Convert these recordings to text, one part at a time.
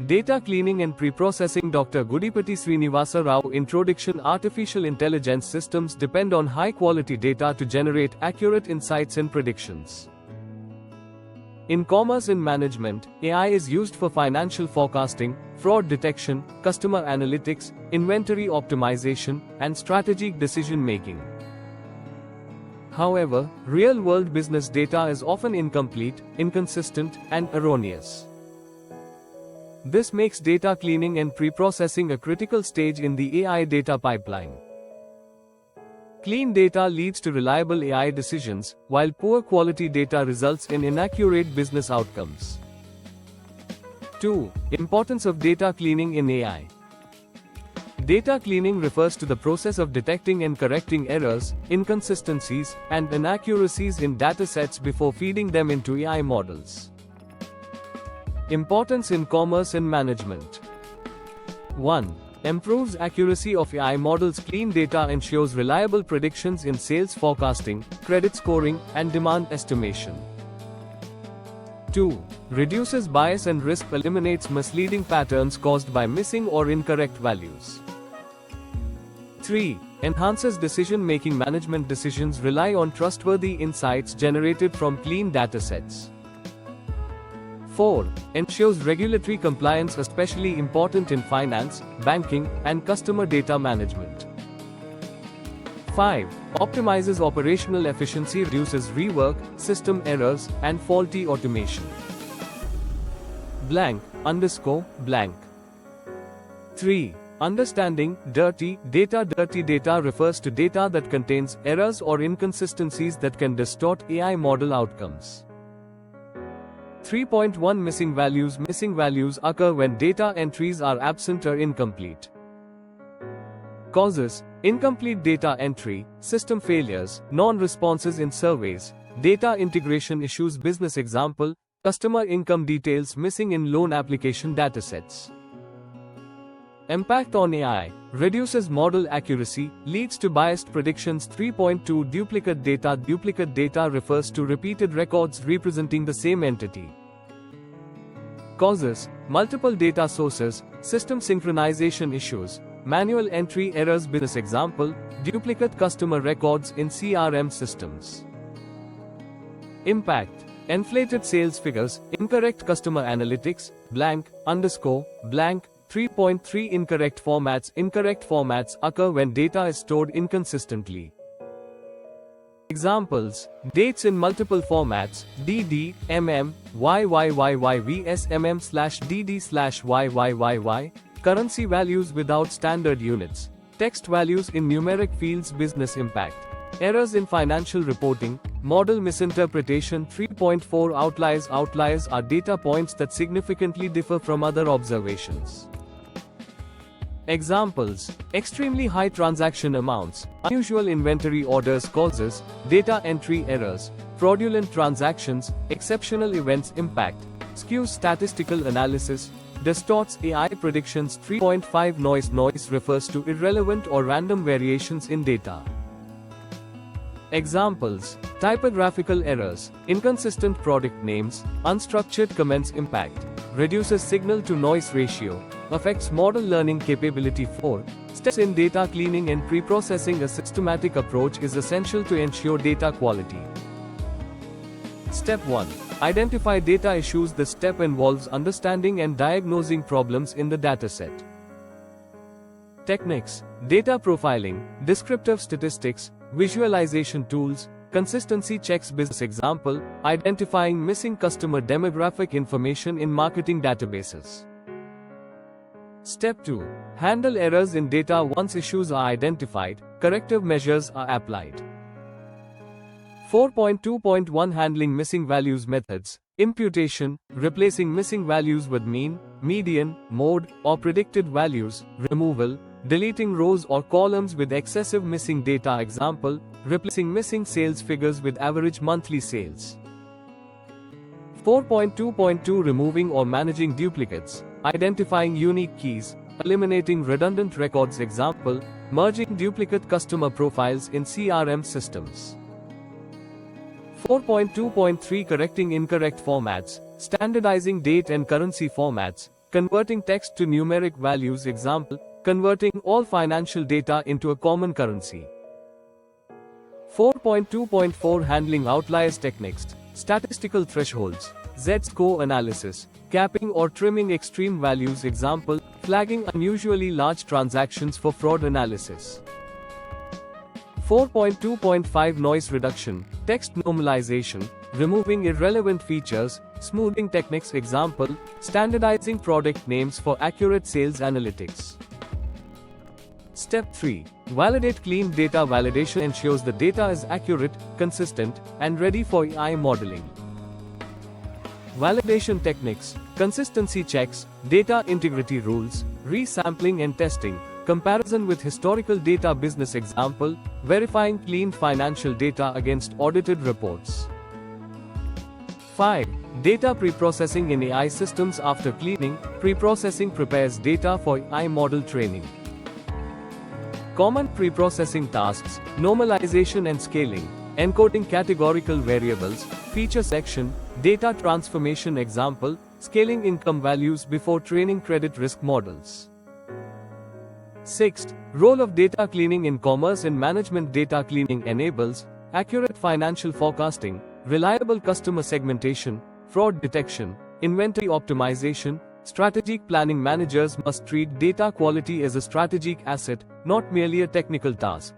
Data Cleaning and Preprocessing. Dr. GUDIPATI Srinivasa Rao. Introduction. Artificial intelligence systems depend on high-quality data to generate accurate insights and predictions. In commerce and management, AI is used for financial forecasting, fraud detection, customer analytics, inventory optimization, and strategic decision-making. However, real-world business data is often incomplete, inconsistent, and erroneous. This makes data cleaning and preprocessing a critical stage in the AI data pipeline. Clean data leads to reliable AI decisions, while poor quality data results in inaccurate business outcomes. 2. Importance of data cleaning in AI. Data cleaning refers to the process of detecting and correcting errors, inconsistencies, and inaccuracies in datasets before feeding them into AI models. Importance in commerce and management. 1. Improves accuracy of AI models. Clean data ensures reliable predictions in sales forecasting, credit scoring, and demand estimation. 2. Reduces bias and risk. Eliminates misleading patterns caused by missing or incorrect values. 3. Enhances decision-making. Management decisions rely on trustworthy insights generated from clean datasets. 4. Ensures regulatory compliance, especially important in finance, banking, and customer data management. 5. Optimizes operational efficiency. Reduces rework, system errors, and faulty automation. __. 3. Understanding dirty data. Dirty data refers to data that contains errors or inconsistencies that can distort AI model outcomes. 3.1 Missing values. Missing values occur when data entries are absent or incomplete. Causes: incomplete data entry, system failures, non-responses in surveys, data integration issues. Business example: customer income details missing in loan application datasets. Impact on AI: reduces model accuracy, leads to biased predictions. 3.2 Duplicate data. Duplicate data refers to repeated records representing the same entity. Causes: multiple data sources, system synchronization issues, manual entry errors. Business example: duplicate customer records in CRM systems. Impact: inflated sales figures, incorrect customer analytics, __. 3.3 Incorrect formats. Incorrect formats occur when data is stored inconsistently. Examples: dates in multiple formats, dd, mm, yyyvs mm/dd/yyyy, currency values without standard units, text values in numeric fields. Business impact: errors in financial reporting, model misinterpretation. 3.4 Outliers. Outliers are data points that significantly differ from other observations. Examples: extremely high transaction amounts, unusual inventory orders. Causes: data entry errors, fraudulent transactions, exceptional events. Impact: skews statistical analysis, distorts AI predictions. 3.5 Noise. Noise refers to irrelevant or random variations in data. Examples: typographical errors, inconsistent product names, unstructured comments. Impact: reduces signal to noise ratio, affects model learning capability. 4 Steps in data cleaning and preprocessing. A systematic approach is essential to ensure data quality. Step 1. Identify data issues. This step involves understanding and diagnosing problems in the dataset. Techniques: data profiling, descriptive statistics, visualization tools, consistency checks. Business example: identifying missing customer demographic information in marketing databases. Step 2. Handle errors in data. Once issues are identified, corrective measures are applied. 4.2.1 Handling missing values methods. Imputation: replacing missing values with mean, median, mode, or predicted values. Removal: deleting rows or columns with excessive missing data. Example: replacing missing sales figures with average monthly sales. 4.2.2 Removing or managing duplicates. Identifying unique keys, eliminating redundant records. Example: merging duplicate customer profiles in CRM systems. 4.2.3 Correcting incorrect formats. Standardizing date and currency formats, converting text to numeric values. Example, converting all financial data into a common currency. 4.2.4 Handling outliers techniques, statistical thresholds, Z-score analysis, capping or trimming extreme values. Example, flagging unusually large transactions for fraud analysis. 4.2.5 Noise reduction, text normalization, removing irrelevant features, smoothing techniques. Example, standardizing product names for accurate sales analytics. Step 3. Validate clean data. Validation ensures the data is accurate, consistent, and ready for AI modeling. Validation techniques, consistency checks, data integrity rules, resampling and testing, comparison with historical data. Business example, verifying clean financial data against audited reports. 5. Data preprocessing in AI systems. After cleaning, preprocessing prepares data for AI model training. Common preprocessing tasks, normalization and scaling, encoding categorical variables, feature selection, data transformation. Example, scaling income values before training credit risk models. 6th, role of data cleaning in commerce and management. Data cleaning enables accurate financial forecasting, reliable customer segmentation, fraud detection, inventory optimization. Strategic planning. Managers must treat data quality as a strategic asset, not merely a technical task.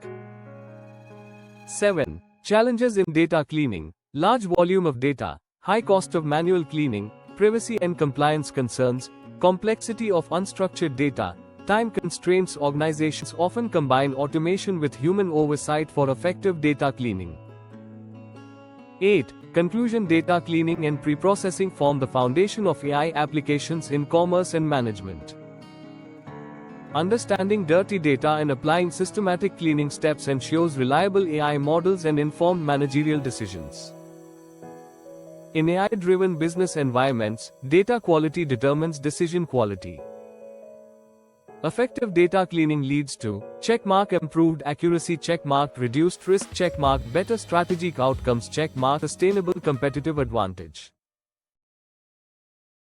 7. Challenges in data cleaning. Large volume of data, high cost of manual cleaning, privacy and compliance concerns, complexity of unstructured data, time constraints. Organizations often combine automation with human oversight for effective data cleaning. 8. Conclusion. Data cleaning and preprocessing form the foundation of AI applications in commerce and management. Understanding dirty data and applying systematic cleaning steps ensures reliable AI models and informed managerial decisions. In AI-driven business environments, data quality determines decision quality. Effective data cleaning leads to checkmark improved accuracy, checkmark reduced risk, checkmark better strategic outcomes, checkmark sustainable competitive advantage.